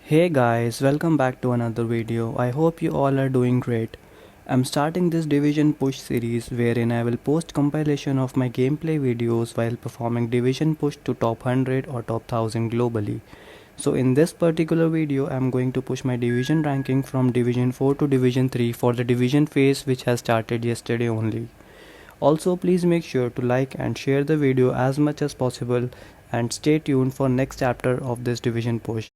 Hey guys, welcome back to another video. I hope you all are doing great. I'm starting this Division Push series wherein I will post compilation of my gameplay videos while performing Division Push to top 100 or top 1000 globally. So in this particular video, I'm going to push my division ranking from Division 4 to Division 3 for the division phase which has started yesterday only. Also please make sure to like and share the video as much as possible and stay tuned for next chapter of this division push.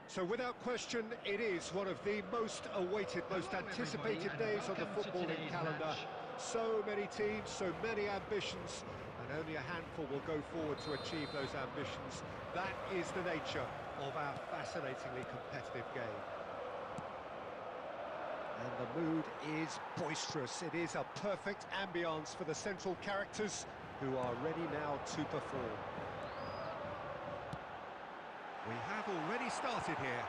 So without question, it is one of the most awaited, most anticipated days on the footballing calendar. So many teams, so many ambitions, and only a handful will go forward to achieve those ambitions. That is the nature of our fascinatingly competitive game. And the mood is boisterous. It is a perfect ambience for the central characters who are ready now to perform. We have already started here.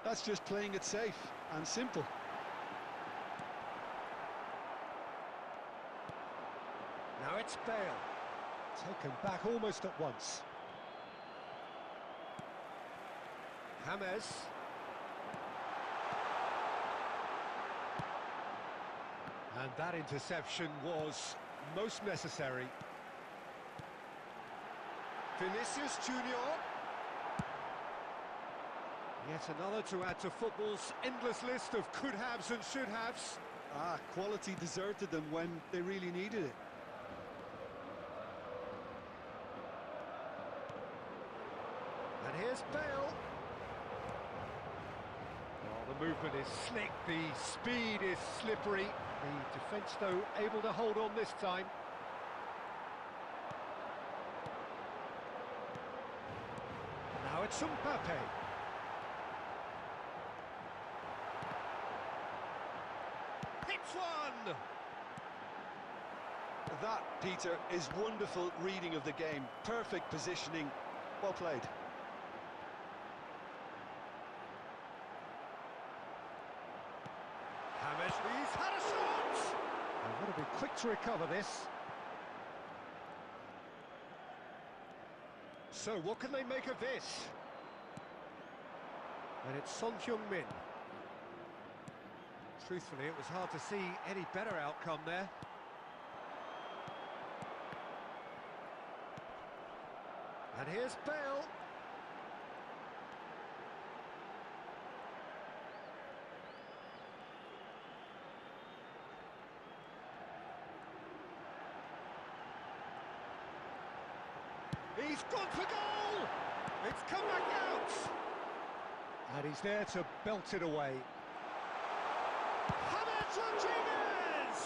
That's just playing it safe and simple. Now it's Bale. Taken back almost at once. James. And that interception was most necessary. Vinicius Junior. Yet another to add to football's endless list of could-haves and should-haves. Quality deserted them when they really needed it. And here's Bale. Oh, the movement is slick, the speed is slippery. The defence, though, able to hold on this time. Now it's Mbappe. Hits one! That, Peter, is wonderful reading of the game. Perfect positioning. Well played. James, he's had a shot! And got to be quick to recover this. So, what can they make of this? And it's Son Heung-min. Truthfully, it was hard to see any better outcome there. And here's Bale. He's gone for goal! It's come back out! And he's there to belt it away. James Rodriguez!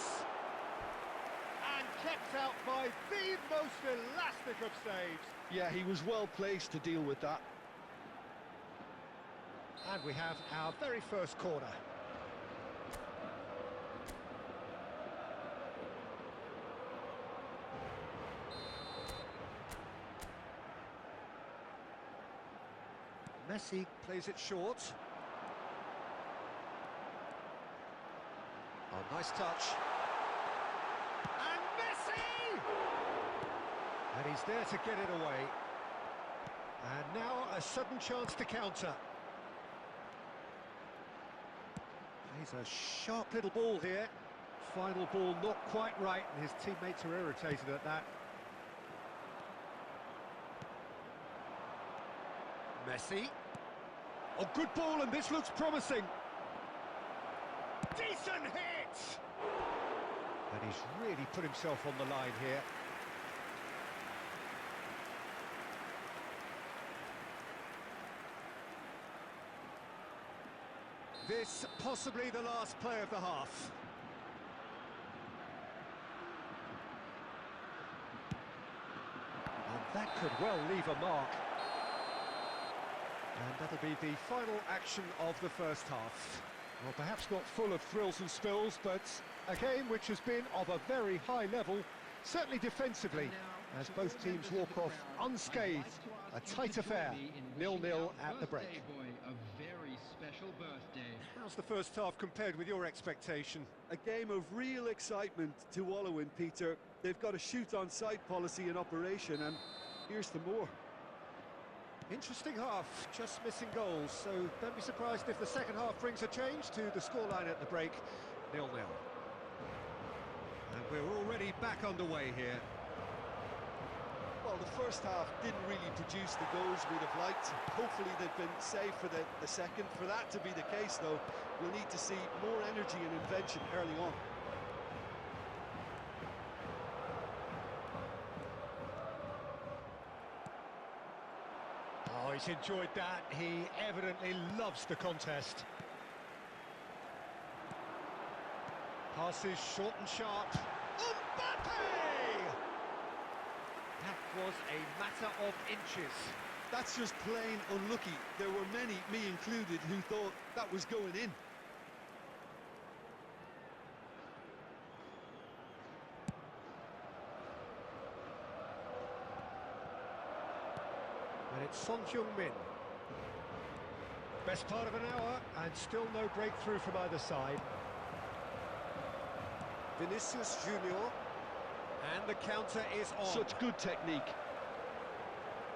And kept out by the most elastic of saves. Yeah, he was well placed to deal with that. And we have our very first corner. Messi plays it short. Oh, nice touch. And Messi! And he's there to get it away. And now a sudden chance to counter. Plays a sharp little ball here. Final ball not quite right, and his teammates are irritated at that. Messi. Oh, good ball, and this looks promising. Decent hit! And he's really put himself on the line here. This possibly the last play of the half. That could well leave a mark. And that'll be the final action of the first half. Well, perhaps not full of thrills and spills, but a game which has been of a very high level, certainly defensively, as both teams walk off unscathed. A tight affair, 0-0 at the break. A very special birthday. How's the first half compared with your expectation? A game of real excitement to wallow in, Peter. They've got a shoot-on-sight policy in operation, and here's the more. Interesting half, just missing goals, so don't be surprised if the second half brings a change to the scoreline at the break, 0-0. And we're already back underway here. Well, the first half didn't really produce the goals we'd have liked. Hopefully they've been saved for the second. For that to be the case, though, we'll need to see more energy and invention early on. Oh, he's enjoyed that. He evidently loves the contest. Passes short and sharp. Mbappe! That was a matter of inches. That's just plain unlucky. There were many, me included, who thought that was going in. And it's Son Heung-min. Best part of an hour, and still no breakthrough from either side. Vinicius Junior, and the counter is on. Such good technique.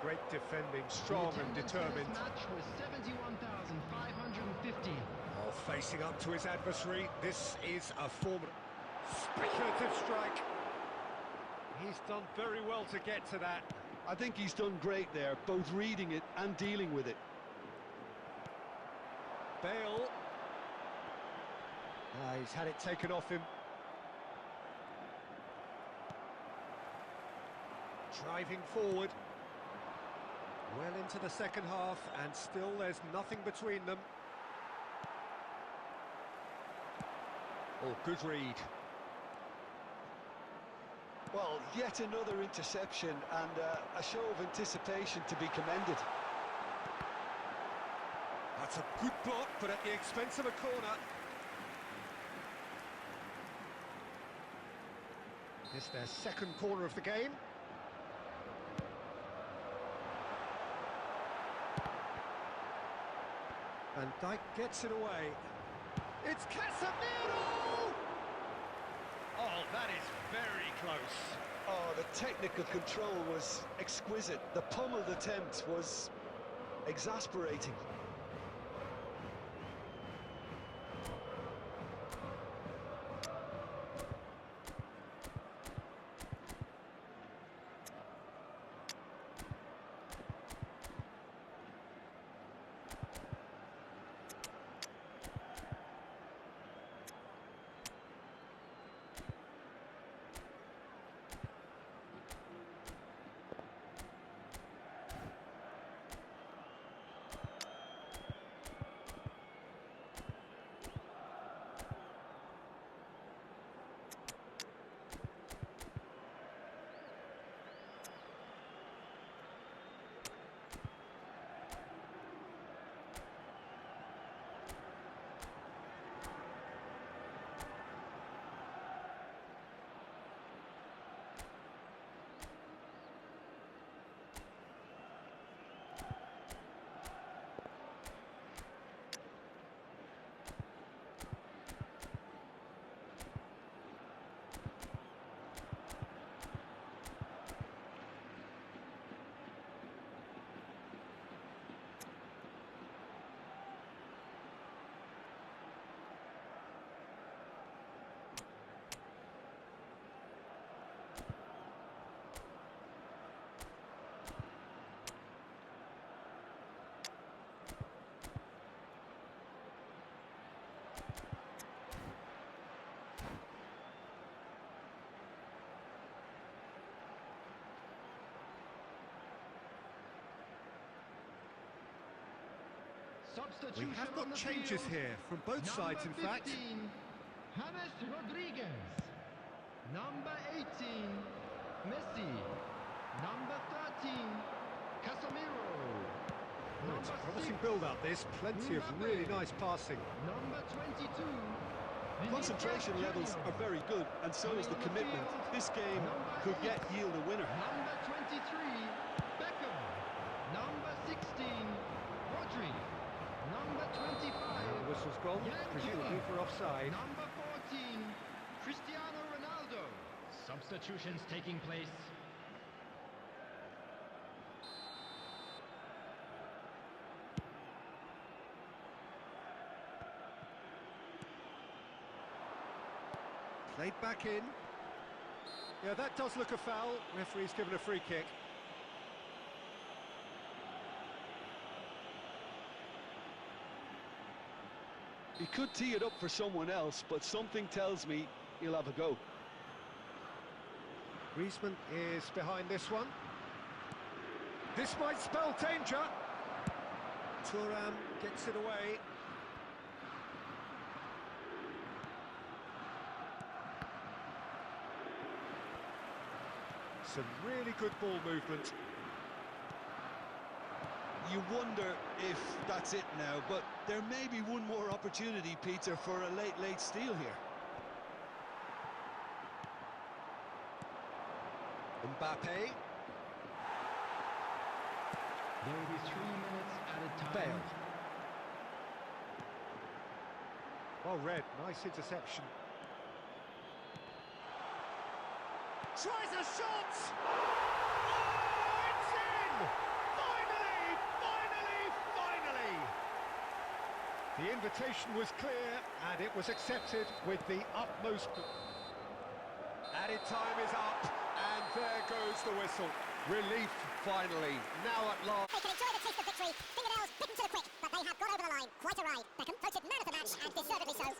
Great defending, strong and determined. Match was 71,550. Oh, facing up to his adversary, this is a speculative strike. He's done very well to get to that. I think he's done great there, both reading it and dealing with it. Bale. He's had it taken off him. Driving forward. Well into the second half, and still there's nothing between them. Oh, good read. Well, yet another interception, and a show of anticipation to be commended. That's a good block, but at the expense of a corner. This is their second corner of the game. And Dijk gets it away. It's Casemiro! Oh, that is very close. Oh, the technical control was exquisite. The pummeled attempt was exasperating. We have got changes here from both sides, in fact. Number 15, James Rodriguez. Number 18, Messi. Number 13, Casemiro. It's a Number promising 6, build-up this, plenty of really nice passing. number 22. Concentration Vinicius levels Junior. are very good, and so is the Running on the commitment. field, This game number could 8, yield a winner. Number 23, Beckham. Number 16, Rodri. Number 25, The whistle's gone, Yankees. presumably for offside. Number 14, Cristiano Ronaldo. Substitutions taking place. Played back in. Yeah, that does look a foul. Referee's given a free kick. He could tee it up for someone else, but something tells me he'll have a go. Griezmann is behind this one. This might spell danger. Thuram gets it away. Some really good ball movement. You wonder if that's it now, but there may be one more opportunity, Peter, for a late steal here. Mbappe. There will be 3 minutes at a time. Bale. Well read, nice interception. Tries a shot! Oh, it's in! Finally! Finally! Finally! The invitation was clear, and it was accepted with the utmost... Added time is up, and there goes the whistle. Relief, finally. Now at last... They can enjoy the taste of victory. Fingernails bitten to the quick, but they have got over the line. Quite a ride. Beckham voted man of the match, and deservedly so.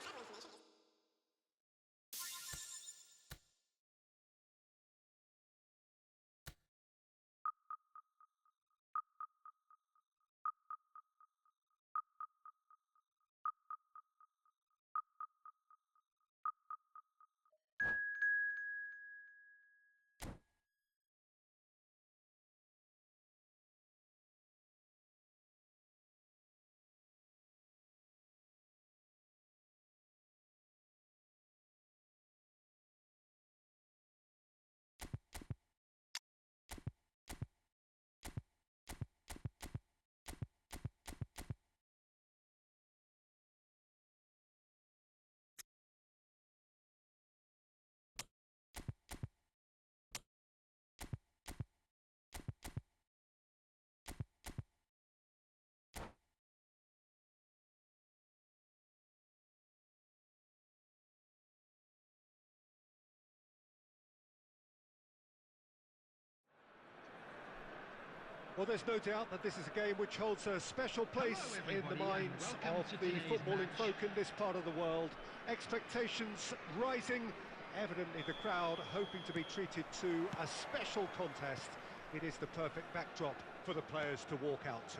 Well, there's no doubt that this is a game which holds a special place Hello, in the everybody, and minds welcome of to the today's footballing match. folk in this part of the world. Expectations rising, evidently the crowd hoping to be treated to a special contest. It is the perfect backdrop for the players to walk out to.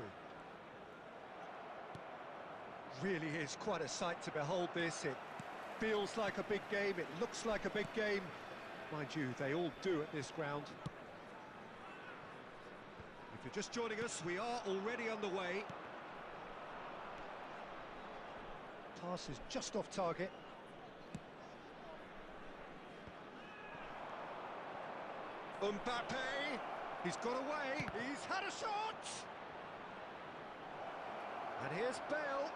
Really is quite a sight to behold this. It feels like a big game, it looks like a big game. Mind you, they all do at this ground. If you're just joining us, we are already underway. Pass is just off target. Mbappe, he's got away, he's had a shot! And here's Bale,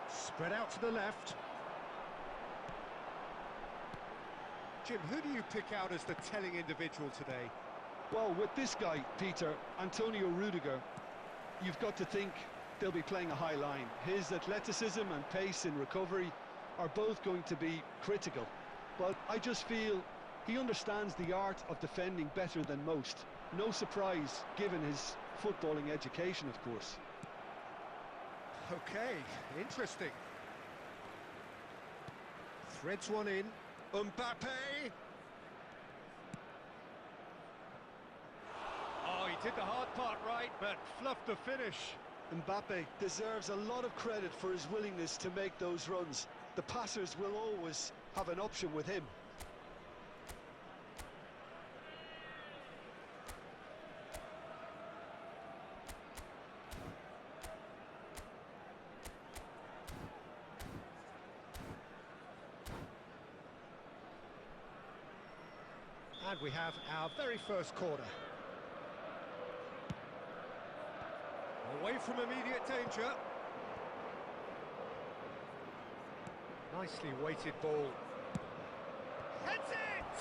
spread out to the left. Jim, who do you pick out as the telling individual today? Well, with this guy, Peter, Antonio Rudiger, you've got to think they'll be playing a high line. His athleticism and pace in recovery are both going to be critical. But I just feel he understands the art of defending better than most. No surprise, given his footballing education, of course. Okay, interesting. Threads one in. Mbappe! Oh, he did the hard part right, but fluffed the finish. Mbappe deserves a lot of credit for his willingness to make those runs. The passers will always have an option with him. And we have our very first corner. Away from immediate danger. Nicely weighted ball. Heads it!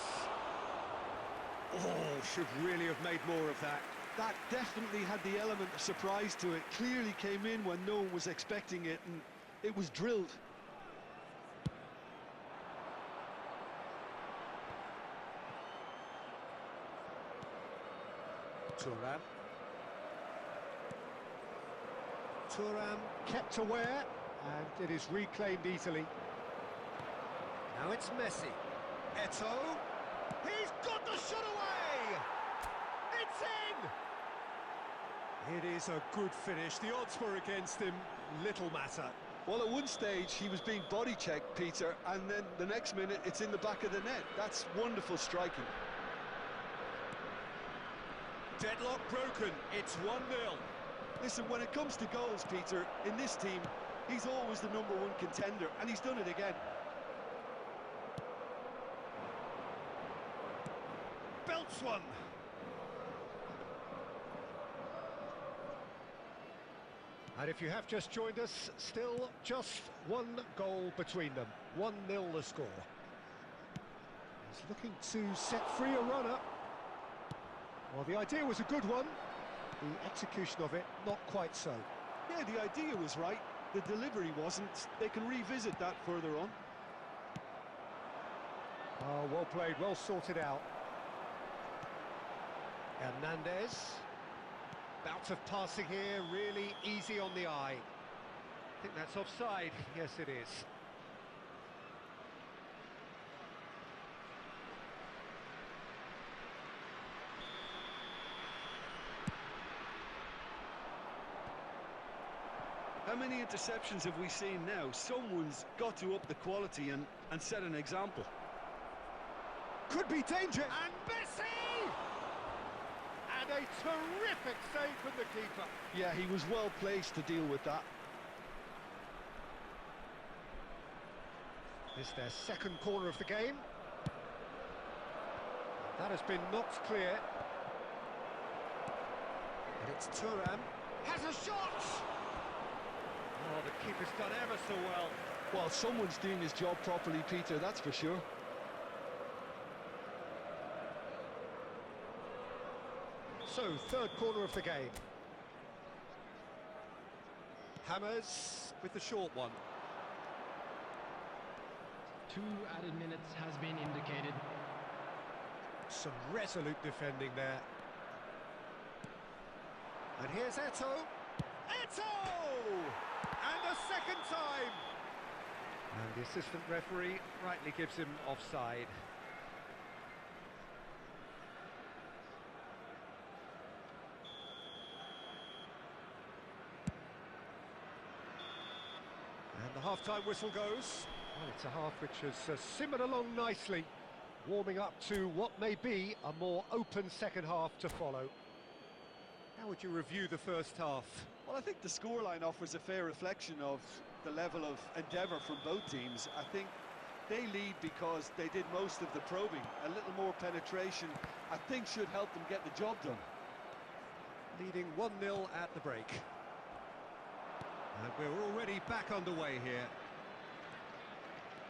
Oh, should really have made more of that. That definitely had the element of surprise to it. Clearly came in when no one was expecting it, and it was drilled. Thuram. Thuram kept aware, and it is reclaimed easily. Now it's Messi. Eto'o. He's got the shot away! It's in! It is a good finish. The odds were against him. Little matter. Well, at one stage, he was being body-checked, Peter, and then the next minute, it's in the back of the net. That's wonderful striking. Deadlock broken. It's 1-0. Listen, when it comes to goals, Peter, in this team, he's always the #1 contender, and he's done it again. Belts one. And if you have just joined us, still just one goal between them. 1-0 the score. He's looking to set free a runner. Well, the idea was a good one. The execution of it, not quite so. Yeah, the idea was right. The delivery wasn't. They can revisit that further on. Oh, well played, well sorted out. Hernandez. Bout of passing here, really easy on the eye. I think that's offside. Yes, it is. How many interceptions have we seen now? Someone's got to up the quality and set an example. Could be danger, and Messi! And a terrific save from the keeper. Yeah, he was well placed to deal with that. This is their second corner of the game. That has been knocked clear. And it's Thuram. Has a shot! Oh, the keeper's done ever so well. Well, someone's doing his job properly, Peter, that's for sure. So, third corner of the game. Hammers with the short one. 2 added minutes has been indicated. Some resolute defending there. And here's Eto'o. Eto'o! And a second time! And the assistant referee rightly gives him offside. And the half-time whistle goes. Well, it's a half which has simmered along nicely, warming up to what may be a more open second half to follow. How would you review the first half? Well, I think the scoreline offers a fair reflection of the level of endeavour from both teams. I think they lead because they did most of the probing. A little more penetration, I think, should help them get the job done. Leading 1-0 at the break. And we're already back underway here.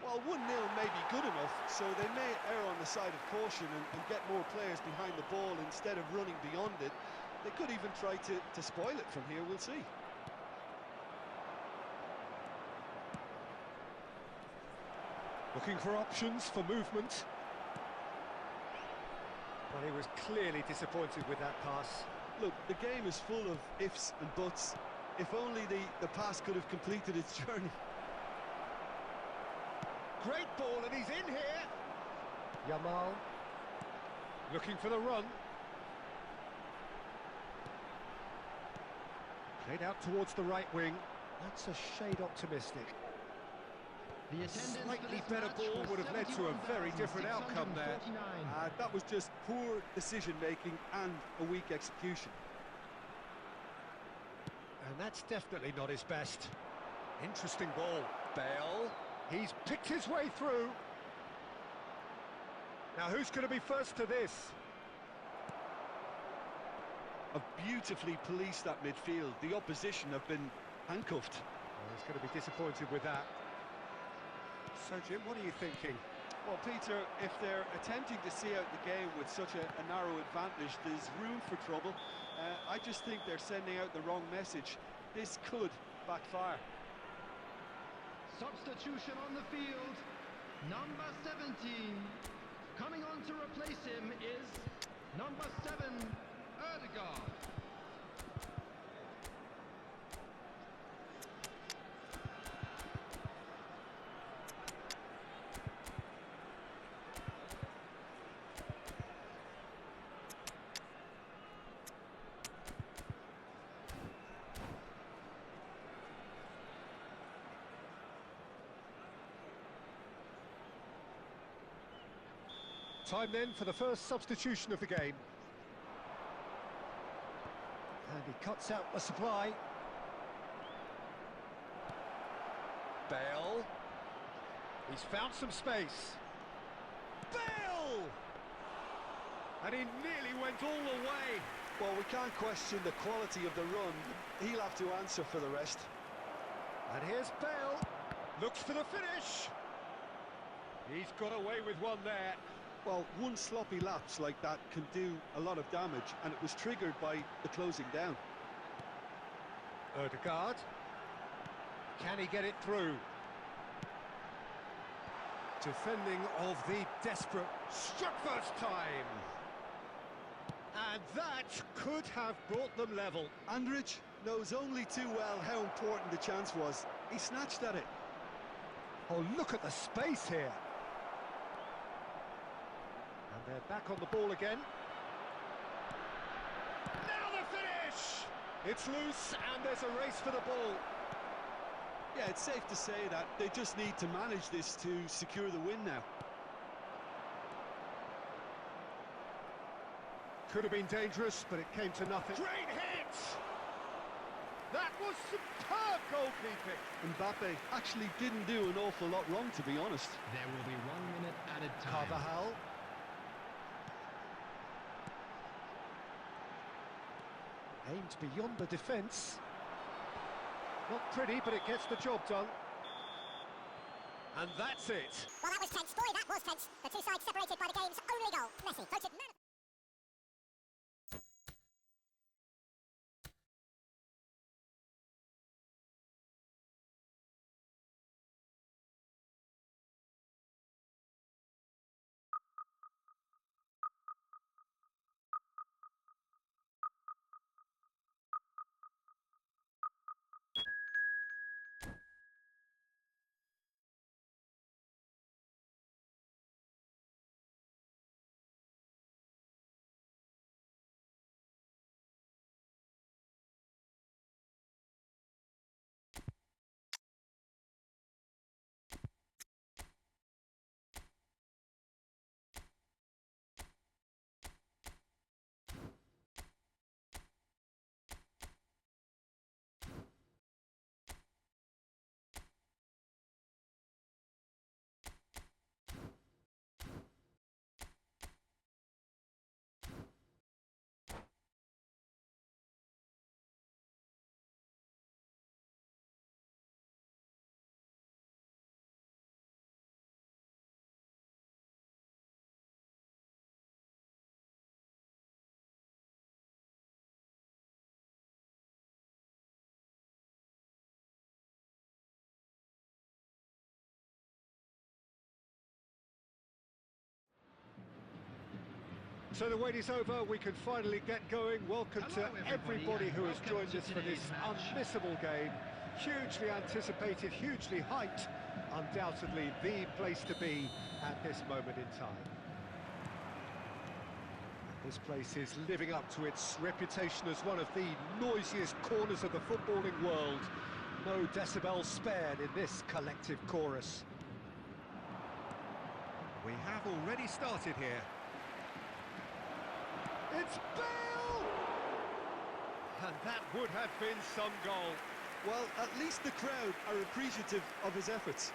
Well, 1-0 may be good enough, so they may err on the side of caution and get more players behind the ball instead of running beyond it. They could even try to spoil it from here, we'll see. Looking for options for movement. Well, he was clearly disappointed with that pass. Look, the game is full of ifs and buts. If only the pass could have completed its journey. Great ball, and he's in here. Yamal looking for the run. Played out towards the right wing. That's a shade optimistic. The attendance Slightly for this better match ball was would have led to a very different outcome there. 71,649. That was just poor decision-making and a weak execution. And that's definitely not his best. Interesting ball. Bale. He's picked his way through. Now who's going to be first to this? Have beautifully policed that midfield. The opposition have been handcuffed. Well, he's going to be disappointed with that. So Jim, what are you thinking? Well, Peter, if they're attempting to see out the game with such a narrow advantage, there's room for trouble. I just think they're sending out the wrong message. This could backfire. Substitution on the field. Number 17. Coming on to replace him is number 7, Ødegaard. Time then for the first substitution of the game. And he cuts out the supply. Bale. He's found some space. Bale! And he nearly went all the way. Well, we can't question the quality of the run. He'll have to answer for the rest. And here's Bale. Looks for the finish. He's got away with one there. Well, one sloppy lapse like that can do a lot of damage, and it was triggered by the closing down. Ødegaard. Can he get it through? Defending of the desperate. Struck first time. And that could have brought them level. Andrich knows only too well how important the chance was. He snatched at it. Oh, look at the space here. And they're back on the ball again. Now the finish! It's loose and there's a race for the ball. Yeah, it's safe to say that they just need to manage this to secure the win now. Could have been dangerous, but it came to nothing. Great hit! That was superb goalkeeping. Mbappe actually didn't do an awful lot wrong, to be honest. There will be 1 minute added time. Carvajal. Aimed beyond the defence. Not pretty, but it gets the job done. And that's it. Well, that was tense. Boy, that was tense. The two sides separated by the game's only goal. Messi voted man of... So the wait is over, we can finally get going. Welcome Hello, to everybody who has Welcome joined to us for this today's match. unmissable game. Hugely anticipated, hugely hyped. Undoubtedly the place to be at this moment in time. This place is living up to its reputation as one of the noisiest corners of the footballing world. No decibels spared in this collective chorus. We have already started here. It's Bale! And that would have been some goal. Well, at least the crowd are appreciative of his efforts.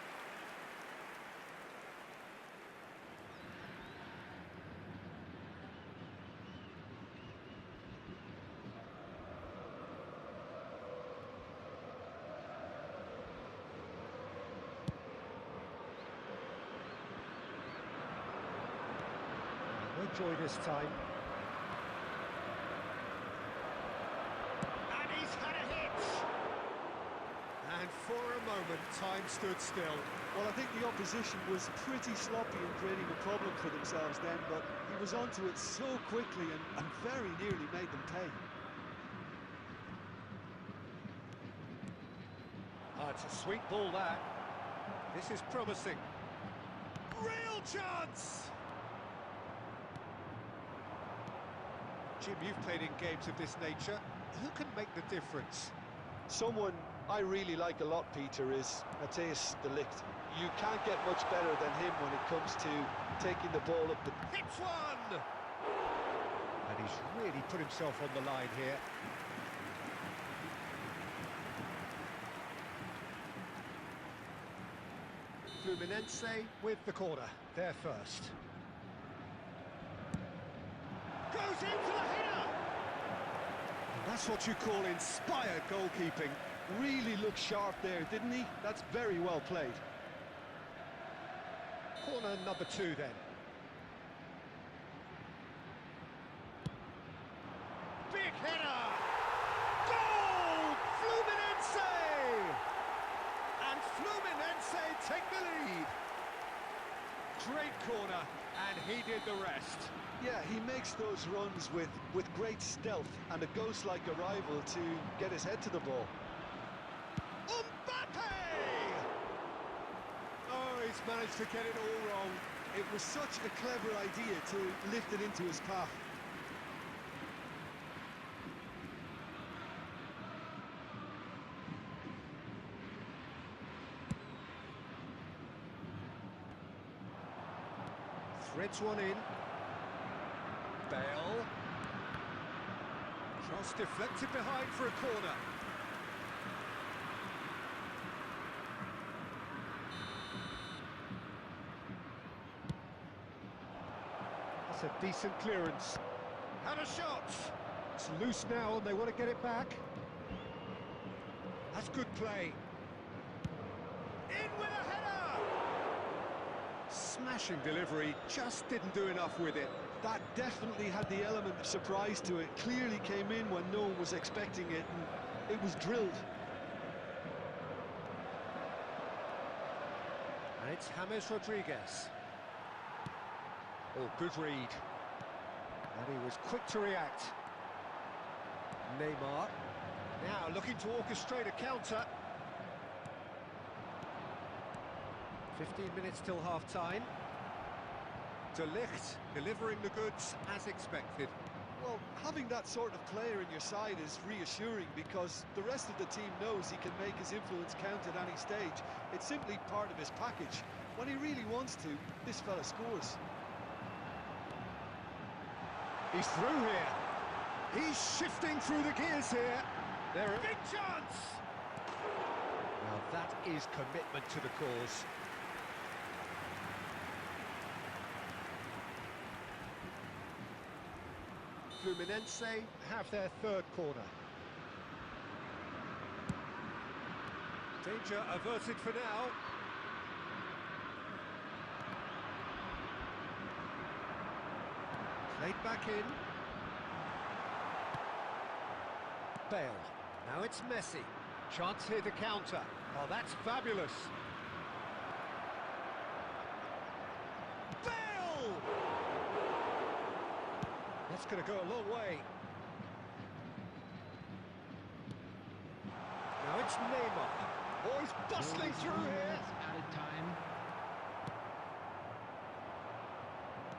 No joy this time. And he's had a hit! And for a moment, time stood still. Well, I think the opposition was pretty sloppy in creating a problem for themselves then, but he was onto it so quickly and very nearly made them pay. Oh, it's a sweet ball, that. This is promising. Real chance! Jim, you've played in games of this nature. Who can make the difference? Someone I really like a lot, Peter, is Matthijs de Ligt. You can't get much better than him when it comes to taking the ball up the... Hits one! And he's really put himself on the line here. Fluminense with the corner, they're first. Goes into the header! That's what you call inspired goalkeeping. Really looked sharp there, didn't he? That's very well played. Corner number 2 then. Big header! Goal! Fluminense! And Fluminense take the lead. Great corner, and he did the rest. Yeah, he makes those runs with great stealth and a ghost-like arrival to get his head to the ball. Mbappe! Oh, he's managed to get it all wrong. It was such a clever idea to lift it into his path. Threads one in. Bale. Cross deflected behind for a corner. That's a decent clearance. And a shot! It's loose now and they want to get it back. That's good play. In with a header! Smashing delivery, just didn't do enough with it. That definitely had the element of surprise to it. Clearly came in when no one was expecting it, and it was drilled. And it's James Rodriguez. Oh, good read. And he was quick to react. Neymar. Now looking to orchestrate a counter. 15 minutes till half-time. De Ligt delivering the goods as expected. Well, having that sort of player in your side is reassuring because the rest of the team knows he can make his influence count at any stage. It's simply part of his package. When he really wants to, this fella scores. He's through here. He's shifting through the gears here. There a big chance! Now that is commitment to the cause. Fluminense have their third corner. Danger averted for now. Played back in. Bale. Now it's Messi. Chance here to counter. Oh, that's fabulous. Bale! That's going to go a long way. Now it's Neymar. Oh, he's bustling through here. Added time.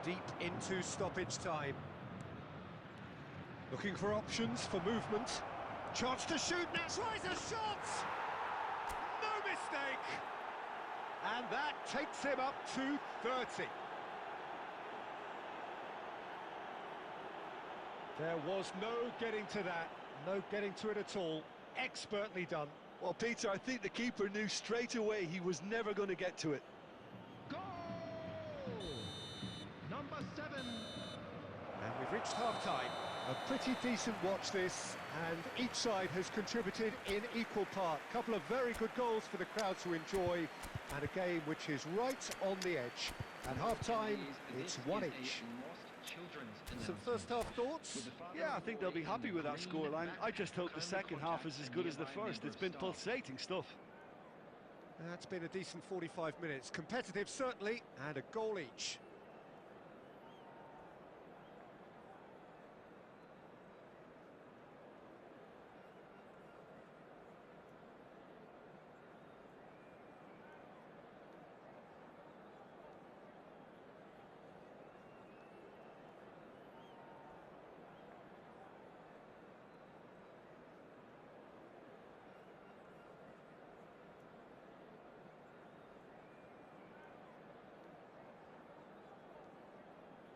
Deep into stoppage time. Looking for options for movement. Chance to shoot now. Tries a shot! No mistake! And that takes him up to 30. There was no getting to that. No getting to it at all. Expertly done. Well, Peter, I think the keeper knew straight away he was never going to get to it. Goal! Number 7. And we've reached half-time. A pretty decent watch this, and each side has contributed in equal part. Couple of very good goals for the crowd to enjoy, and a game which is right on the edge. And half-time, it's one each. children's Some announcement. first-half thoughts? With the father Yeah, I of think the they'll boy be happy in the with that green scoreline. I just hope the background second half contact is as a good as the nearby first. member It's of been staff. pulsating stuff. That's been a decent 45 minutes. Competitive, certainly, and a goal each.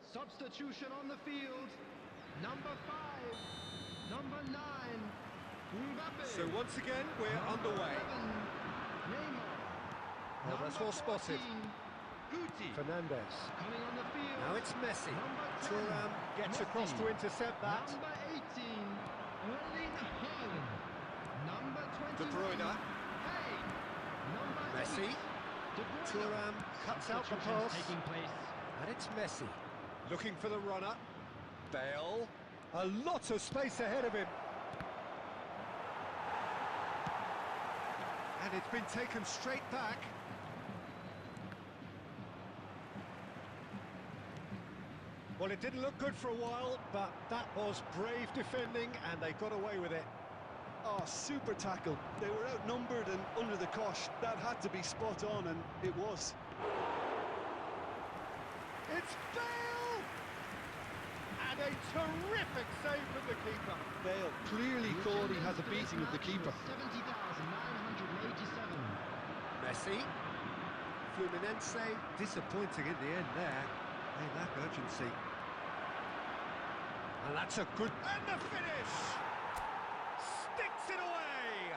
Substitution on the field. Number 5. Number 9. Mbappe. So once again, we're Number underway. 11, Neymar. Oh, that's Number well spotted. 14, Guti. Fernandez. Coming on the field. Now it's Messi. Number 10, Thuram gets across Messi. to intercept that. Number 18, Erling Haaland. Number 21, De Bruyne. Hey. Number Messi. 8, De Bruyne. Thuram cuts out the Substitutions pass. taking place. And it's Messi. Looking for the runner. Bale. A lot of space ahead of him. And it's been taken straight back. Well, it didn't look good for a while, but that was brave defending, and they got away with it. Oh, super tackle. They were outnumbered and under the cosh. That had to be spot on, and it was. It's Bale! And a terrific save from the keeper. Bale clearly thought he had the beating of the keeper. 70,987. Messi. Fluminense disappointing in the end there. They lack urgency. And that's a good... And the finish! Sticks it away!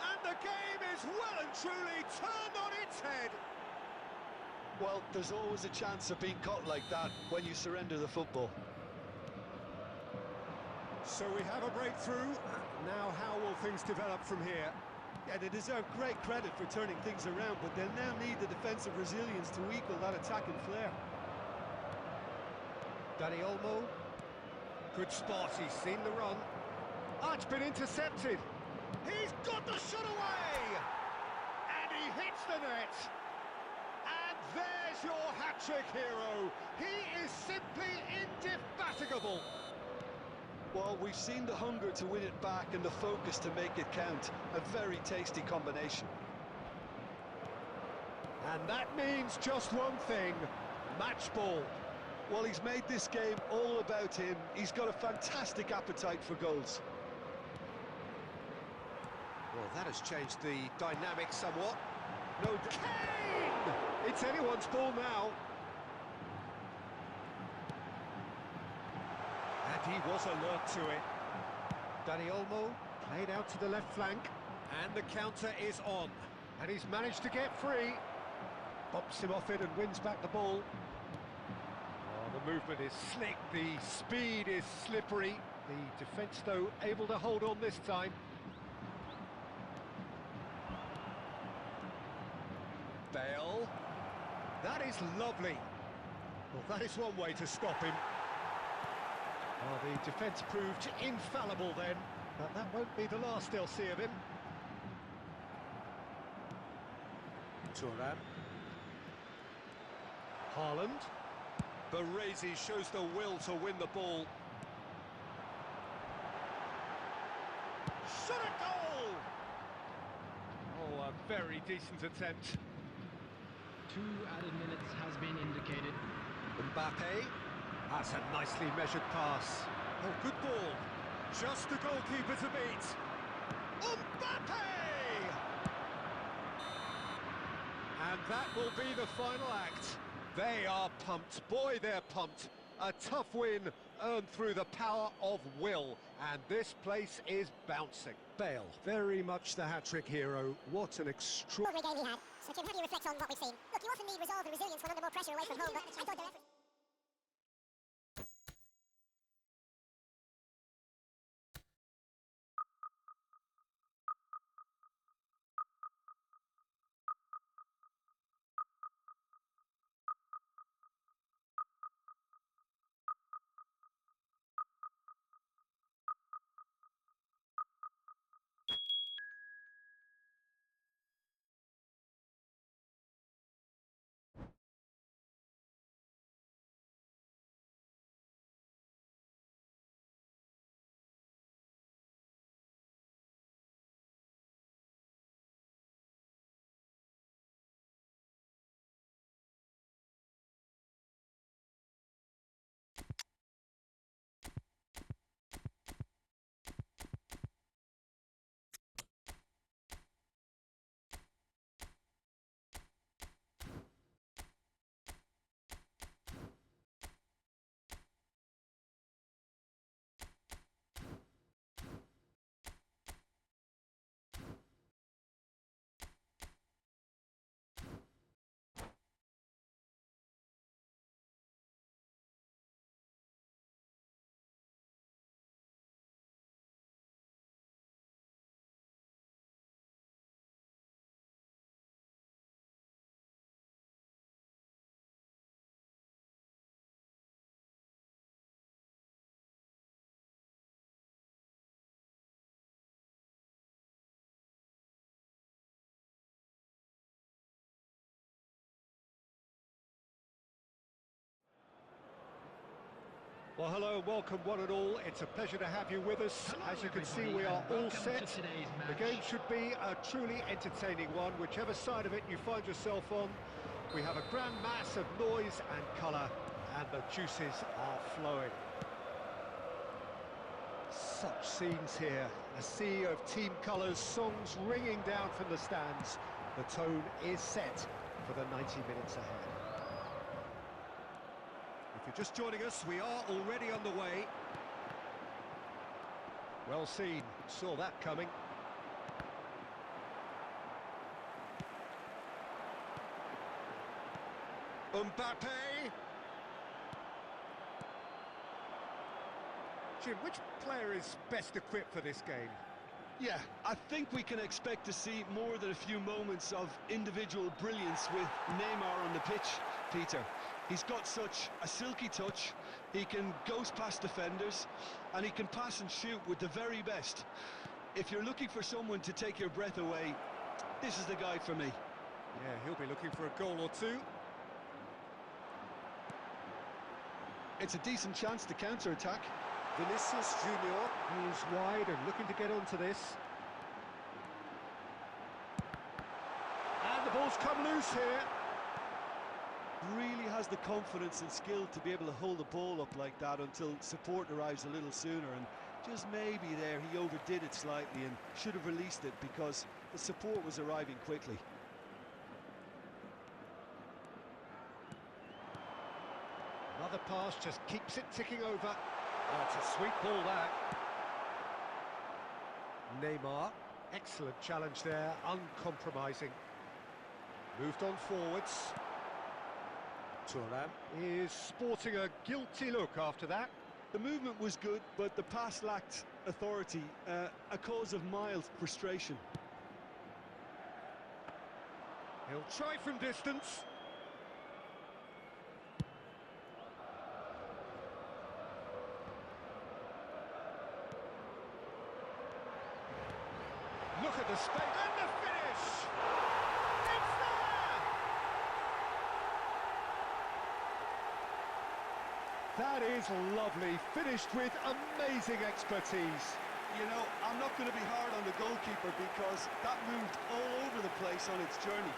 And the game is well and truly turned on its head. Well, there's always a chance of being caught like that when you surrender the football. So we have a breakthrough. Now how will things develop from here? Yeah, they deserve great credit for turning things around, but they'll now need the defensive resilience to equal that attacking flair. Dani Olmo. Good spot, he's seen the run. Oh, it's been intercepted. He's got the shot away! And he hits the net. And there's your hat-trick hero. He is simply indefatigable. Well, we've seen the hunger to win it back and the focus to make it count. A very tasty combination. And that means just one thing, match ball. Well, he's made this game all about him. He's got a fantastic appetite for goals. Well, that has changed the dynamic somewhat. No, Kane! It's anyone's ball now. And he was alert to it. Dani Olmo played out to the left flank, and the counter is on. And he's managed to get free. Bumps him off it and wins back the ball. Oh, the movement is slick, the speed is slippery. The defence, though, able to hold on this time. Bale. That is lovely. Well, that is one way to stop him. Well, the defence proved infallible then, but that won't be the last they'll see of him. Thuram. Haaland. Baresi shows the will to win the ball. Shot a goal! Oh, a very decent attempt. 2 added minutes has been indicated. Mbappe. That's a nicely measured pass. Oh, good ball. Just the goalkeeper to beat. Mbappe! And that will be the final act. They are pumped. Boy, they're pumped. A tough win earned through the power of will. And this place is bouncing. Bale, very much the hat-trick hero. What an extraordinary... Extraordinary game he had. So Tim, how do you reflect on what we've seen? Look, you often need resolve and resilience when under more pressure away from home, but I thought their efforts... Well, hello and welcome one and all. It's a pleasure to have you with us. Hello, As you can see, everybody, we are and all welcome set. to today's The match. game should be a truly entertaining one, whichever side of it you find yourself on. We have a grand mass of noise and colour, and the juices are flowing. Such scenes here, a sea of team colours, songs ringing down from the stands. The tone is set for the 90 minutes ahead. If you're just joining us, we are already on the way. Well seen, saw that coming. Mbappe! Jim, which player is best equipped for this game? Yeah, I think we can expect to see more than a few moments of individual brilliance with Neymar on the pitch, Peter. He's got such a silky touch, he can ghost past defenders, and he can pass and shoot with the very best. If you're looking for someone to take your breath away, this is the guy for me. Yeah, he'll be looking for a goal or two. It's a decent chance to counter-attack. Vinicius Junior is wide and looking to get onto this. And the ball's come loose here. Really has the confidence and skill to be able to hold the ball up like that until support arrives a little sooner, and just maybe there he overdid it slightly and should have released it because the support was arriving quickly. Another pass just keeps it ticking over. Oh, it's a sweet ball, that. Neymar, excellent challenge there, uncompromising. Moved on forwards. Thuram is sporting a guilty look after that. The movement was good, but the pass lacked authority, a cause of mild frustration. He'll try from distance. Look at the space and the finish! It's there! That is lovely, finished with amazing expertise. You know, I'm not going to be hard on the goalkeeper because that moved all over the place on its journey.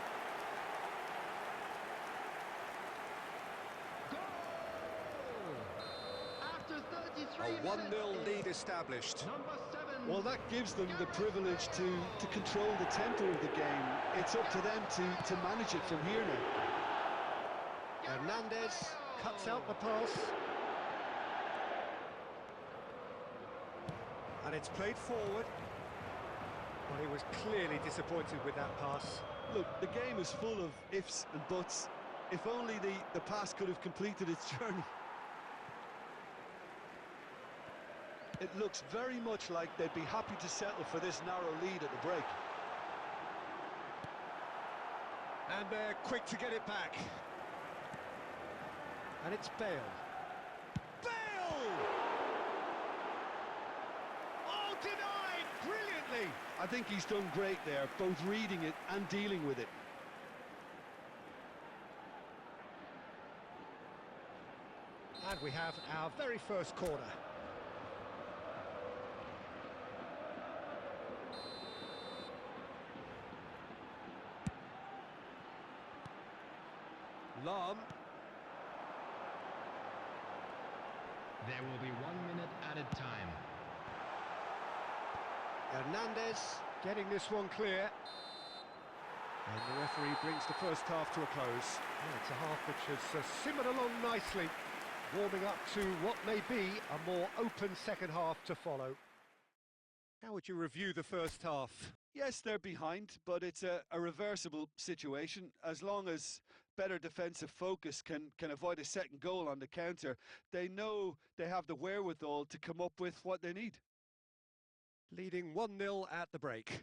After 33 A 1-0 minutes lead is established. number 7. Well, that gives them the privilege to control the tempo of the game. It's up to them to manage it from here now. Hernandez cuts out the pass. And it's played forward. Well, he was clearly disappointed with that pass. Look, the game is full of ifs and buts. If only the pass could have completed its journey. It looks very much like they'd be happy to settle for this narrow lead at the break. And they're quick to get it back. And it's Bale. Bale! Oh, denied! Brilliantly! I think he's done great there, both reading it and dealing with it. And we have our very first corner. Lam. There will be 1 minute added time. Hernandez getting this one clear. And the referee brings the first half to a close. Yeah, it's a half which has simmered along nicely, warming up to what may be a more open second half to follow. How would you review the first half? Yes, they're behind, but it's a reversible situation. As long as better defensive focus can avoid a second goal on the counter, they know they have the wherewithal to come up with what they need. Leading 1-0 at the break.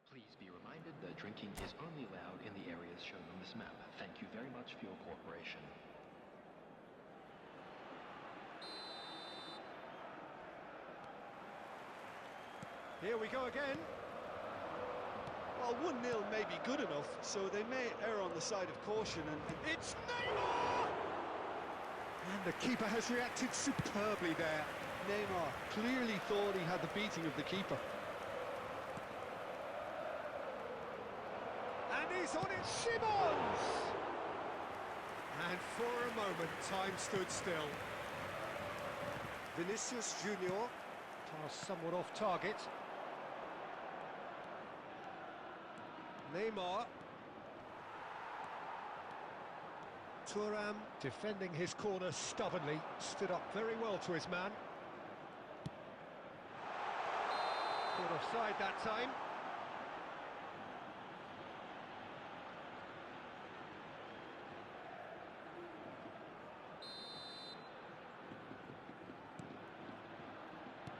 Please be reminded that drinking is only allowed in the areas shown on this map. Thank you very much for your cooperation. Here we go again. Well, 1-0 may be good enough, so they may err on the side of caution, and it's Neymar! And the keeper has reacted superbly there. Neymar clearly thought he had the beating of the keeper. And he's on it, Simons! And for a moment, time stood still. Vinicius Junior, pass somewhat off target. Neymar. Thuram defending his corner stubbornly, stood up very well to his man. Caught offside that time.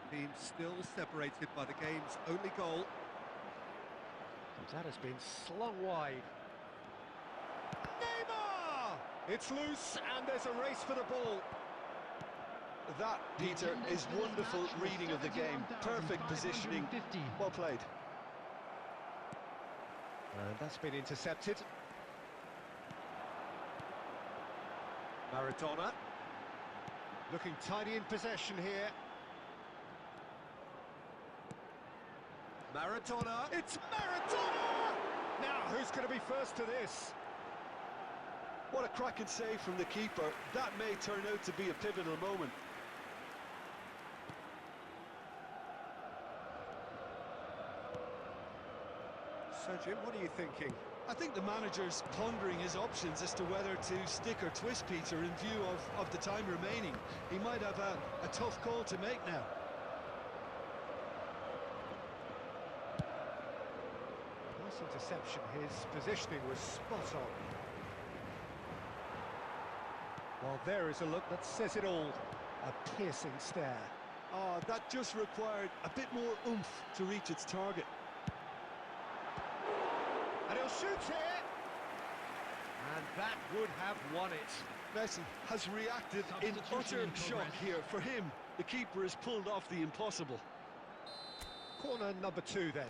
Team still separated by the game's only goal. That has been slung wide. Neymar! It's loose and there's a race for the ball. That, Peter, is wonderful reading of the game. Perfect positioning. Well played. And that's been intercepted. Maradona. Looking tidy in possession here. Maradona. It's Maradona! Now, who's going to be first to this? What a cracking save from the keeper. That may turn out to be a pivotal moment. So, Jim, what are you thinking? I think the manager's pondering his options as to whether to stick or twist Peter in view of the time remaining. He might have a tough call to make now. Nice interception. His positioning was spot on. Well, there is a look that says it all. A piercing stare. Oh, that just required a bit more oomph to reach its target. And he'll shoot here. And that would have won it. Messi has reacted in Substitution utter in shock progress. here. For him, the keeper has pulled off the impossible. Corner number 2 then.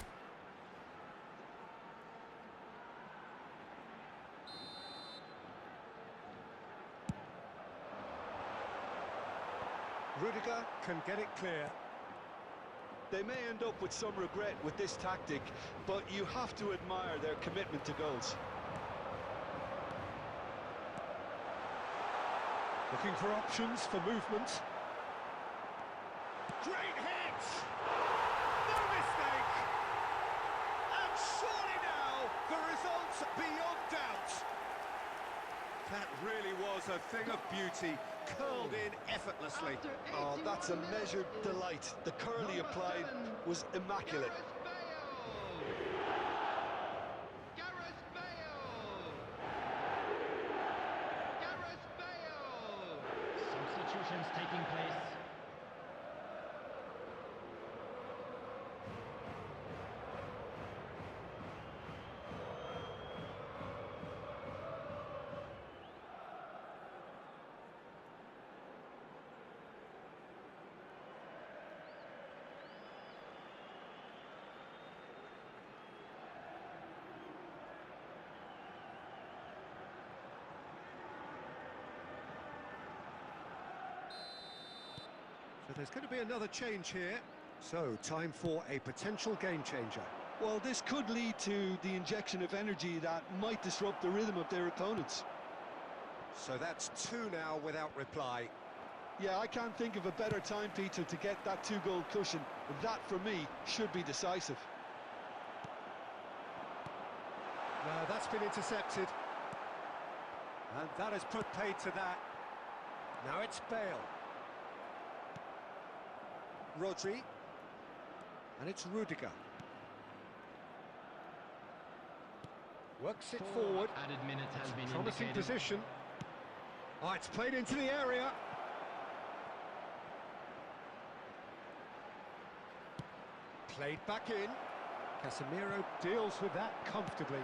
Rudiger can get it clear. They may end up with some regret with this tactic, but you have to admire their commitment to goals. Looking for options for movement. Great hit! No mistake! And surely now, the result's beyond doubt. That really was a thing of beauty, curled in effortlessly. After Oh, 81 that's a minutes, measured delight. The curl he number applied 7, was immaculate. Gareth Bale! Gareth Bale! Substitutions taking place. So there's going to be another change here. So, time for a potential game changer. Well, this could lead to the injection of energy that might disrupt the rhythm of their opponents. So that's 2 now without reply. Yeah, I can't think of a better time, Peter, to get that 2-goal cushion. That, for me, should be decisive. No, that's been intercepted. And that has put paid to that. Now it's Bale. Rodri. And it's Rudiger. Works it forward. Added minutes has been Promising indicated. position. Oh, it's played into the area. Played back in. Casemiro deals with that comfortably.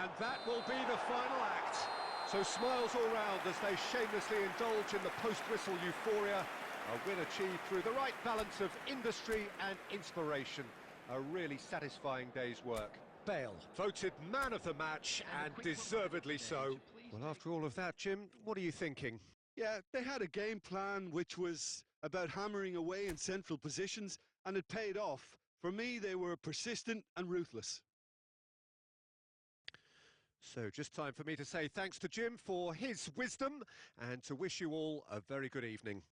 And that will be the final act. So smiles all round as they shamelessly indulge in the post-whistle euphoria. A win achieved through the right balance of industry and inspiration. A really satisfying day's work. Bale, voted man of the match, and deservedly so. Well, after all of that, Jim, what are you thinking? Yeah, they had a game plan which was about hammering away in central positions, and it paid off. For me, they were persistent and ruthless. So just time for me to say thanks to Jim for his wisdom and to wish you all a very good evening.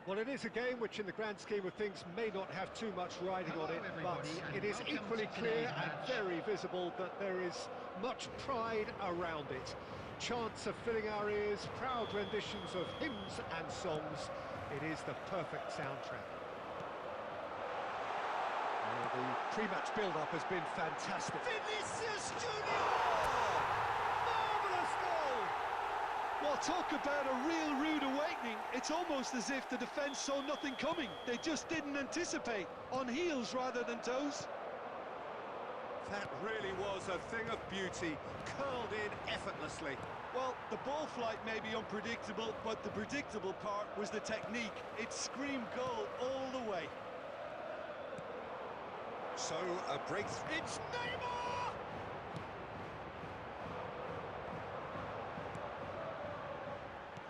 Well, it is a game which in the grand scheme of things may not have too much riding on it, but it is equally clear and very visible that there is much pride around it. Chants are filling our ears, proud renditions of hymns and songs. It is the perfect soundtrack. The pre-match build-up has been fantastic. Vinicius Junior! Marvellous goal! Well, talk about a real rude awakening. It's almost as if the defence saw nothing coming. They just didn't anticipate. On heels rather than toes. That really was a thing of beauty, curled in effortlessly. Well, the ball flight may be unpredictable, but the predictable part was the technique. It screamed goal all the way. So, a breakthrough. It's Neymar!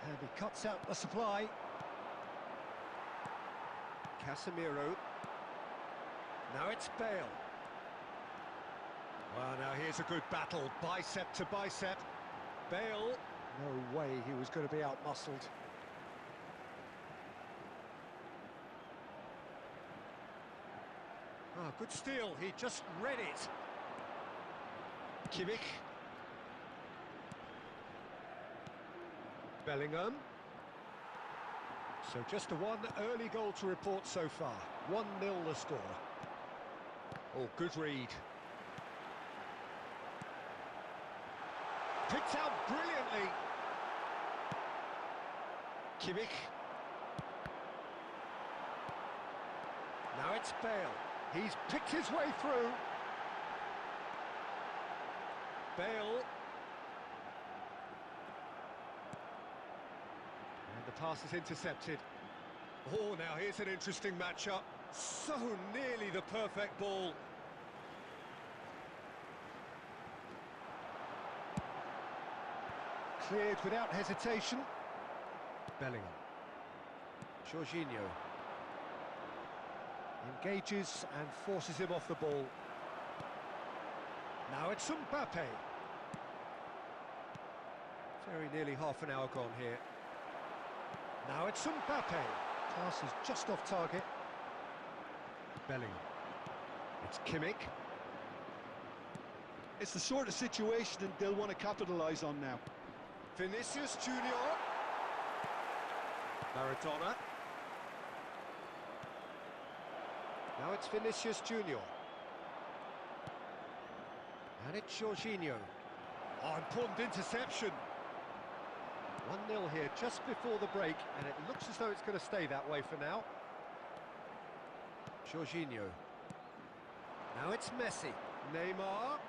And he cuts out the supply. Casemiro. Now it's Bale. Well, now here's a good battle, bicep to bicep. Bale. No way he was going to be out-muscled. Ah, good steal, he just read it. Kimmich. Bellingham. So just a one early goal to report so far. 1-0 the score. Oh, good read. Picked out brilliantly. Kimmich. Now it's Bale. He's picked his way through. Bale. And the pass is intercepted. Oh, now here's an interesting matchup. So nearly the perfect ball. Cleared without hesitation. Bellingham. Jorginho. Engages and forces him off the ball. Now it's Mbappe. Very nearly half an hour gone here. Now it's Mbappe. Pass is just off target. Bellingham. It's Kimmich. It's the sort of situation that they'll want to capitalise on now. Vinicius Junior. Maradona. Now it's Vinicius Junior. And it's Jorginho. Oh, important interception. 1-0 here just before the break, and it looks as though it's going to stay that way for now. Jorginho. Now it's Messi. Neymar.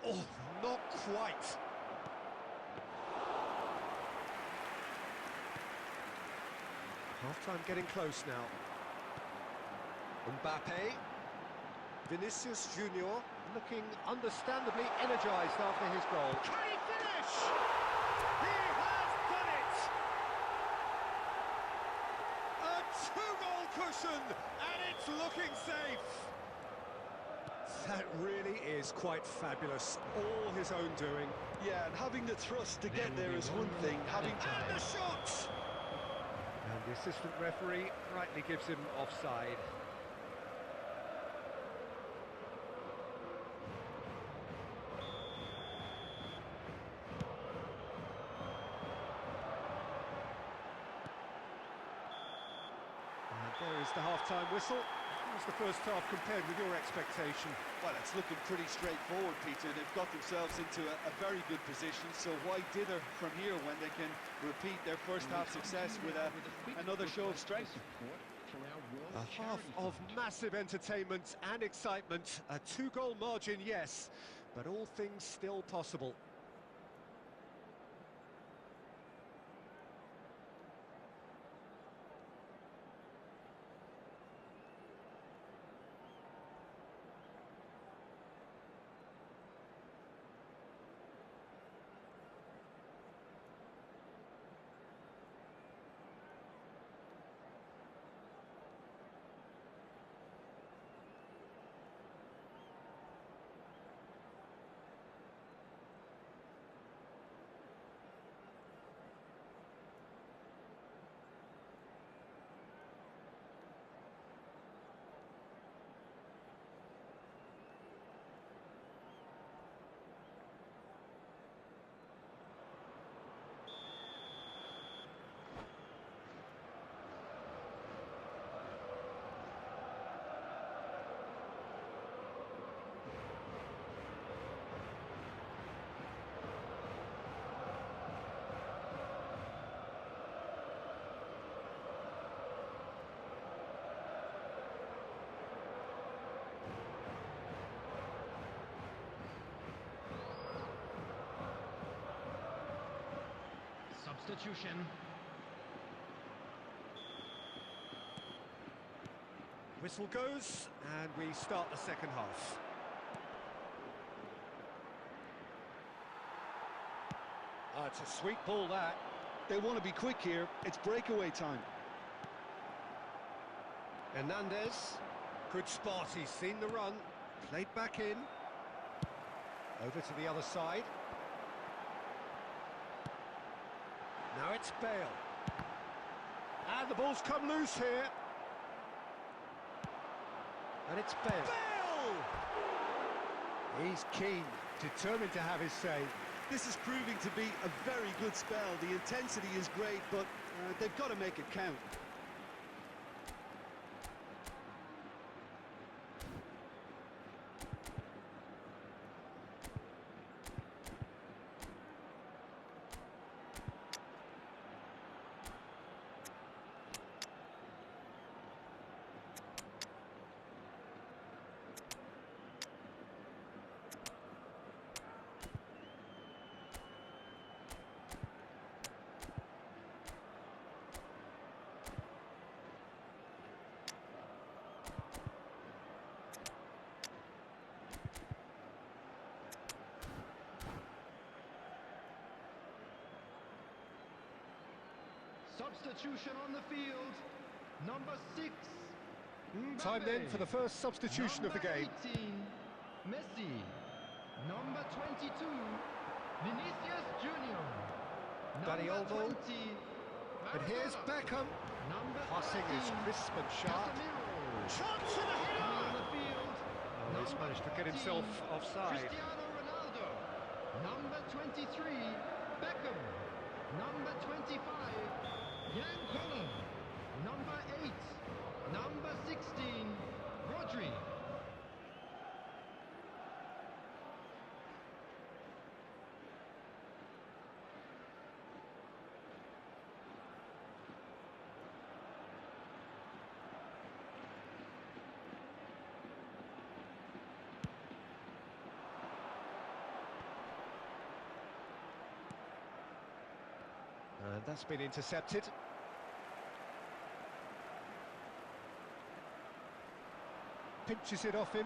Oh, not quite. Half-time getting close now. Mbappe. Vinicius Junior looking understandably energised after his goal. Can he finish? He has done it! A two-goal cushion, and it's looking safe. That really is quite fabulous. All his own doing. Yeah, and having the thrust to get there is one thing. Having And the shot! And the assistant referee rightly gives him offside. There is the half-time whistle. How's the first half compared with your expectation? Well, it's looking pretty straightforward, Peter. They've got themselves into a very good position, so why dither from here when they can repeat their first half success with another show of strength? A half of massive entertainment and excitement. A two-goal margin, yes, but all things still possible. Substitution. Whistle goes, and we start the second half. It's a sweet ball, that. They want to be quick here. It's breakaway time. Hernandez. Good spot, he's seen the run. Played back in. Over to the other side. Now it's Bale. And the ball's come loose here. And it's Bale. Bale! He's keen, determined to have his say. This is proving to be a very good spell. The intensity is great, but they've got to make it count. Substitution on the field. Number 6. Time then Mbappe. for the first substitution of the game. Number 18, Messi. Number 22, Vinicius Junior. Dani Number Olmo. 20, And here's Maradona. Beckham. Number Passing is 13, crisp and sharp. Casemiro. Chance and a On header! the field. Oh, he's Number managed to get 14, himself offside. Cristiano Ronaldo. Number 23, Beckham. Number 25, Jan Koller. Number 8, number 16, Rodri. And that's been intercepted. Pinches it off him.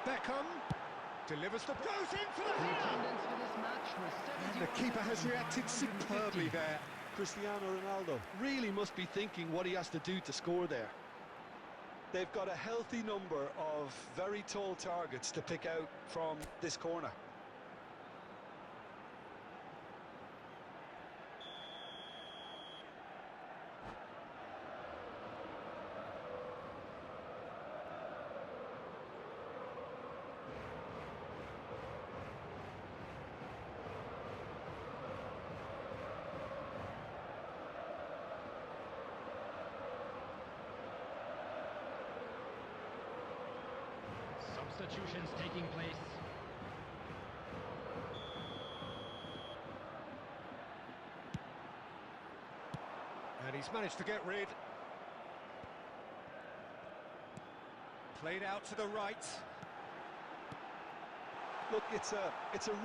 Beckham delivers the goes in for the The header. attendance for this match was And the keeper has reacted superbly there. Cristiano Ronaldo really must be thinking what he has to do to score there. They've got a healthy number of very tall targets to pick out from this corner. Substitutions taking place. And he's managed to get rid. Played out to the right. Look, it's a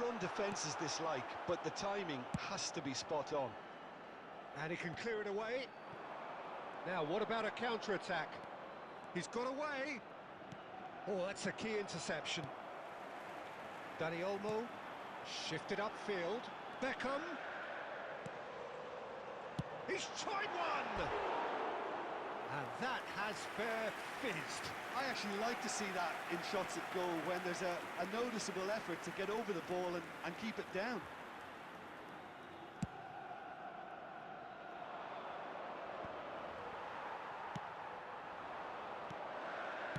run defence is this like, but the timing has to be spot on. And he can clear it away. Now, what about a counter-attack? He's got away. Oh, that's a key interception. Dani Olmo shifted upfield. Beckham. He's tried one! And that has fair fizzed. I actually like to see that in shots at goal when there's a noticeable effort to get over the ball and keep it down.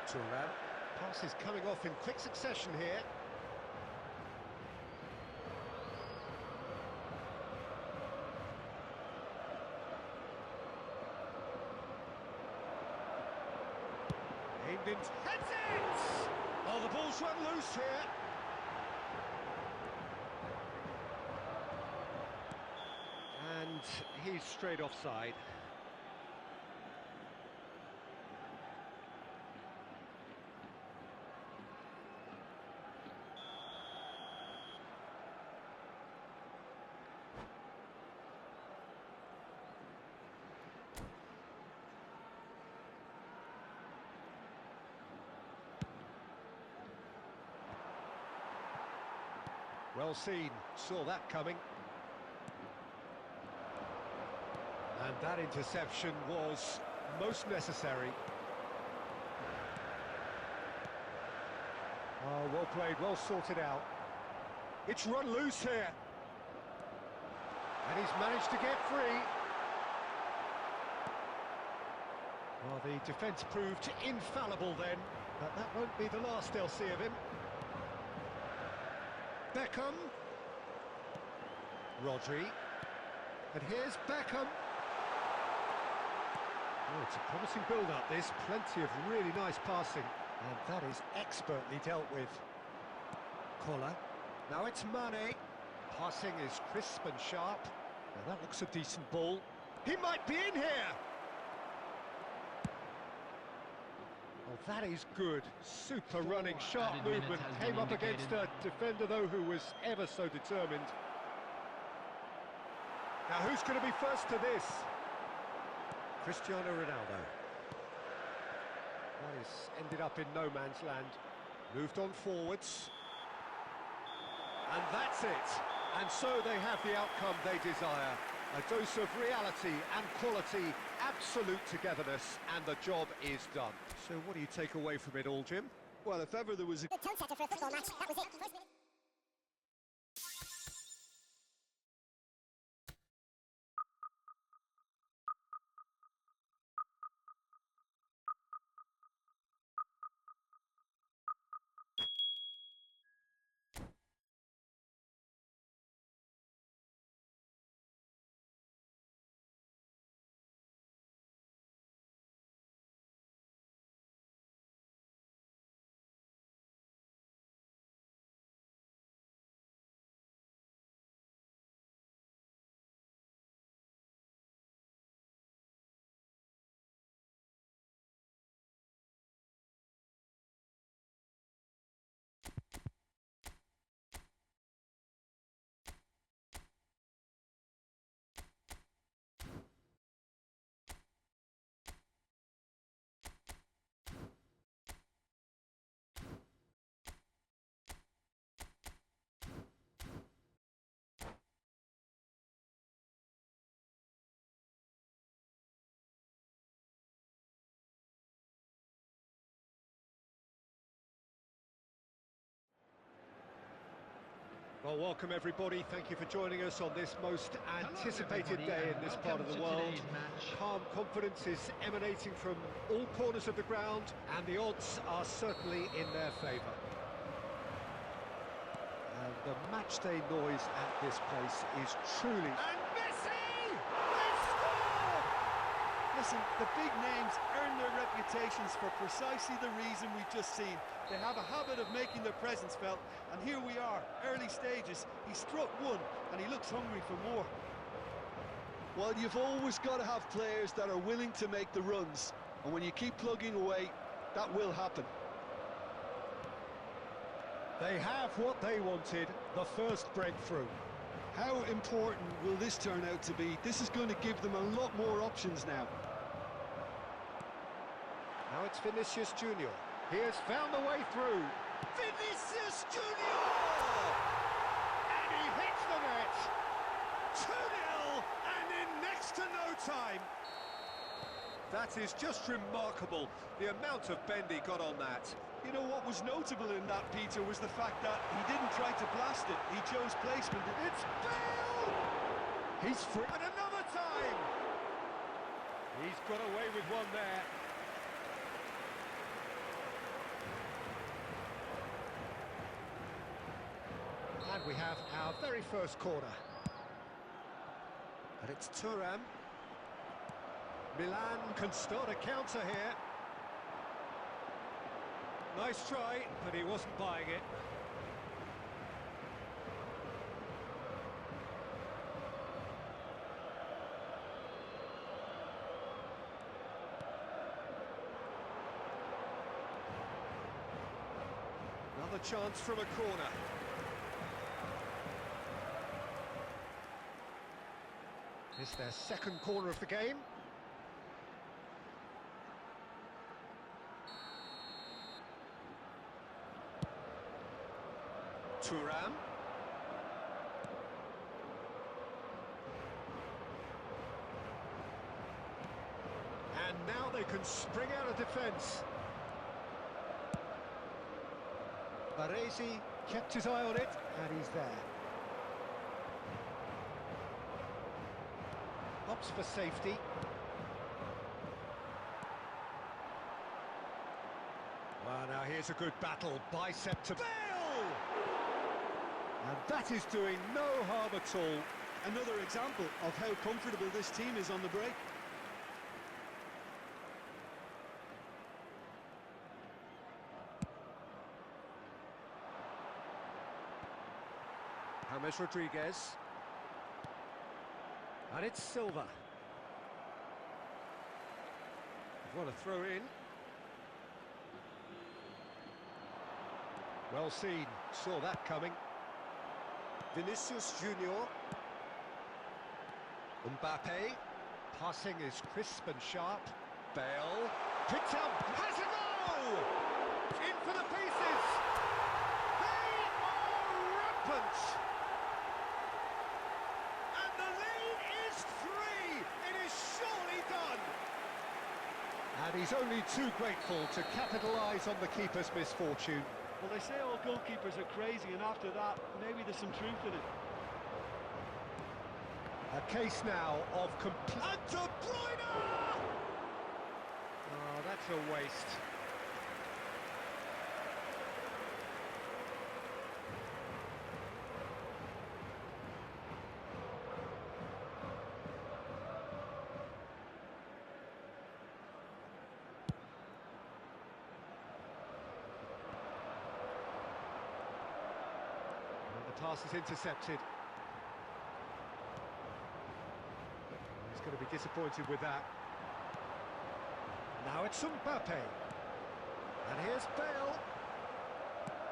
Thuram. Pass is coming off in quick succession here. Aimed in, heads it! Oh, the ball's run loose here. And he's straight offside. Well seen, saw that coming. And that interception was most necessary. Oh, well played, well sorted out. It's run loose here. And he's managed to get free. Well, the defence proved infallible then, but that won't be the last they'll see of him. Beckham. Rodri. And here's Beckham. Oh, it's a promising build-up, this. Plenty of really nice passing. And that is expertly dealt with. Koller. Now it's Mane. Passing is crisp and sharp. Now that looks a decent ball. He might be in here! Oh, that is good. Super running, sharp added minutes movement. has Came been up against a indicated. defender, though, who was ever so determined. Now, who's going to be first to this? Cristiano Ronaldo. That is ended up in no man's land. Moved on forwards. And that's it. And so they have the outcome they desire. A dose of reality and quality, absolute togetherness, and the job is done. So what do you take away from it all, Jim? Well, if ever there was a Good tone setter for a football match. That was it. First minute. Well, welcome everybody. Thank you for joining us on this most anticipated day in this part of the world. Calm confidence is emanating from all corners of the ground, and the odds are certainly in their favour. And the matchday noise at this place is truly... And Messi! They score! Listen, the big names earn their reputations for precisely the reason we've just seen. They have a habit of making their presence felt, and here we are, early stages. He struck one, and he looks hungry for more. Well, you've always got to have players that are willing to make the runs, and when you keep plugging away, that will happen. They have what they wanted, the first breakthrough. How important will this turn out to be? This is going to give them a lot more options now. Now it's Vinicius Junior. He has found the way through. Vinicius Junior! And he hits the net. 2-0 and in next to no time. That is just remarkable, the amount of bend he got on that. You know what was notable in that, Peter, was the fact that he didn't try to blast it. He chose placement. It's Bale! He's free. And another time! He's got away with one there. And we have our very first corner. And it's Thuram. Milan can start a counter here. Nice try, but he wasn't buying it. Another chance from a corner. It's their second corner of the game. Thuram. And now they can spring out of defence. Baresi kept his eye on it, and he's there. Opts for safety. Well, now here's a good battle, bicep to Bale! And that is doing no harm at all. Another example of how comfortable this team is on the break. James Rodriguez. And it's Silva. What a throw in. Well seen, saw that coming. Vinicius Junior. Mbappe. Passing is crisp and sharp. Bale. Picked up. Has a go! In for the pieces. They are rampant. And the lead is And he's only too grateful to capitalise on the keeper's misfortune. Well, they say all goalkeepers are crazy, and after that, maybe there's some truth in it. A case now of complete... And De Bruyne! Oh, that's a waste. And the pass is intercepted. He's going to be disappointed with that. Now it's Mbappe. And here's Bale.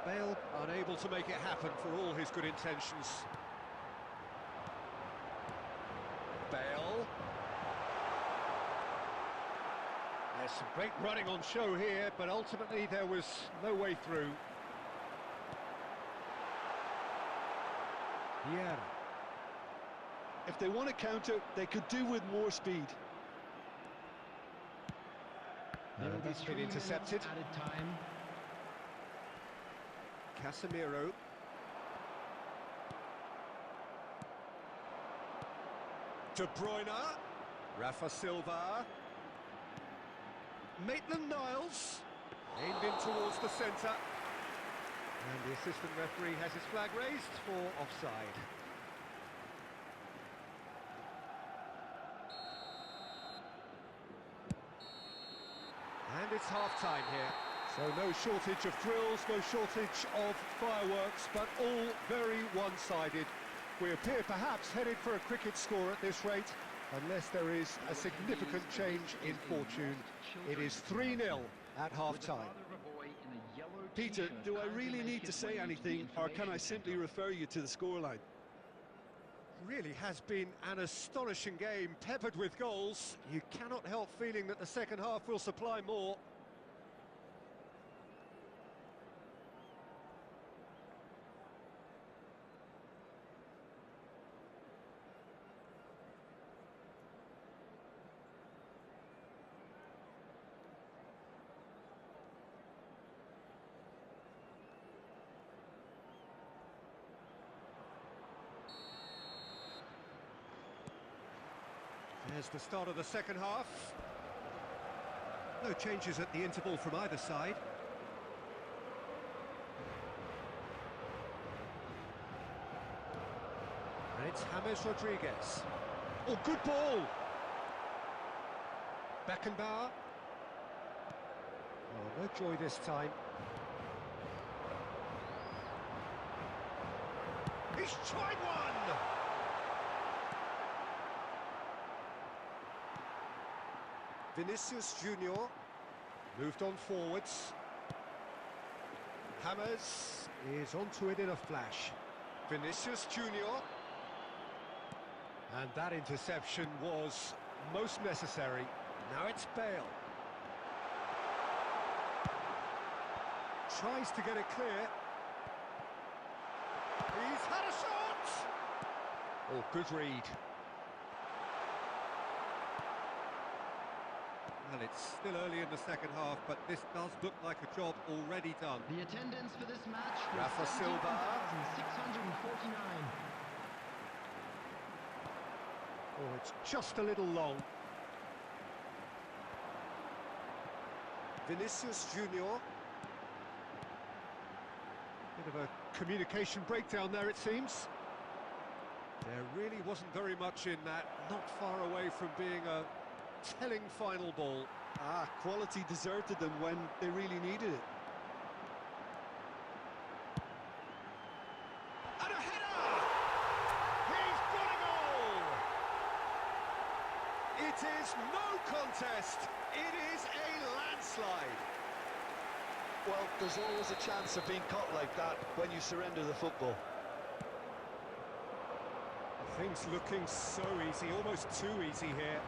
Bale unable to make it happen for all his good intentions. Bale. There's some great running on show here, but ultimately there was no way through. Vieira. If they want to counter, they could do with more speed. There will be That's been 3 minutes intercepted. added time. Casemiro. De Bruyne. Rafa Silva. Maitland-Niles. Aimed in towards the centre. And the assistant referee has his flag raised for offside. And it's half-time here. So no shortage of thrills, no shortage of fireworks, but all very one-sided. We appear perhaps headed for a cricket score at this rate, unless there is a significant change in fortune. It is 3-0 at half-time. Peter, do I really need to say anything, or can I simply refer you to the scoreline? Really has been an astonishing game, peppered with goals. You cannot help feeling that the second half will supply more. There's the start of the second half. No changes at the interval from either side. And it's James Rodriguez. Oh, good ball! Beckenbauer. Oh, no joy this time. He's tried one! Vinicius Junior moved on forwards. James is onto it in a flash. Vinicius Junior. And that interception was most necessary. Now it's Bale. Tries to get it clear. He's had a shot! Oh, good read. Well, it's still early in the second half, but this does look like a job already done. The attendance for this match was Rafa Silva. 17,649. Oh, it's just a little long. Vinicius Junior. Bit of a communication breakdown there, it seems. There really wasn't very much in that. Not far away from being a telling final ball. Ah, quality deserted them when they really needed it. And a header! He's got a goal! It is no contest. It is a landslide. Well, there's always a chance of being caught like that when you surrender the football. Things looking so easy, almost too easy here.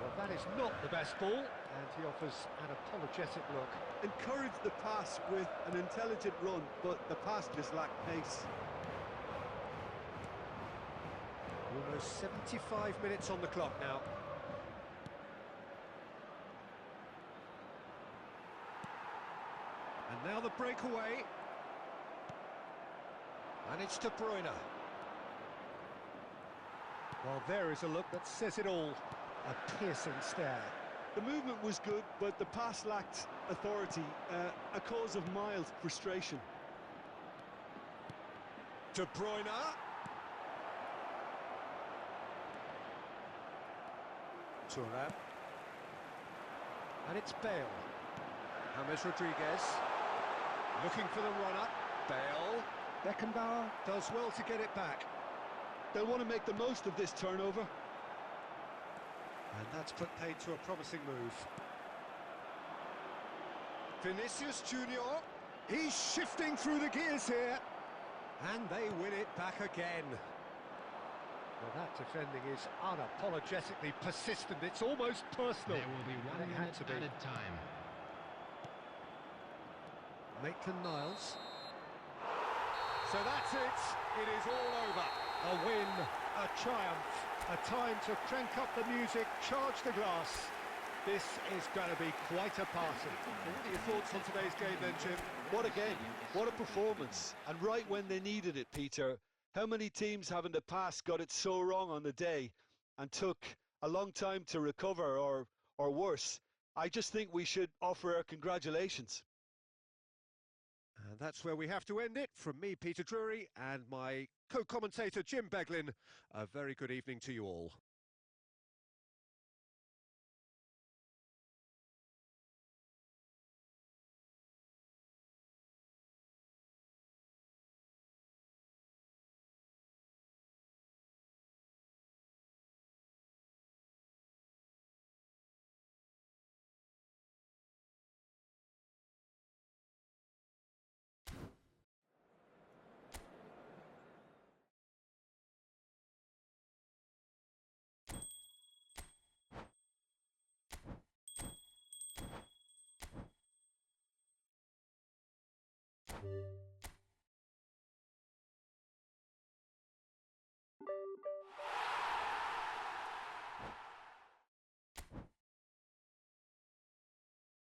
Well, that is not the best ball, and he offers an apologetic look. Encourage the pass with an intelligent run, but the pass just lacked pace. Almost 75 minutes on the clock now. Now the breakaway. And it's De Bruyne. Well, there is a look that says it all. A piercing stare. The movement was good, but the pass lacked authority, a cause of mild frustration. De Bruyne. Thuram. And it's Bale. James Rodriguez. Looking for the run-up. Bale. Beckenbauer does well to get it back. They'll want to make the most of this turnover. And that's put paid to a promising move. Vinicius Junior. He's shifting through the gears here. And they win it back again. Well, that defending is unapologetically persistent. It's almost personal. There will be 1 And it had minute to be. added time. Maitland-Niles. So that's it. It is all over. A win, a triumph, a time to crank up the music, charge the glass. This is going to be quite a party. What are your thoughts on today's game then, Jim? What a game, what a performance. And right when they needed it, Peter. How many teams have in the past got it so wrong on the day and took a long time to recover or worse? I just think we should offer our congratulations. And that's where we have to end it. From me, Peter Drury, and my co-commentator, Jim Beglin. A very good evening to you all.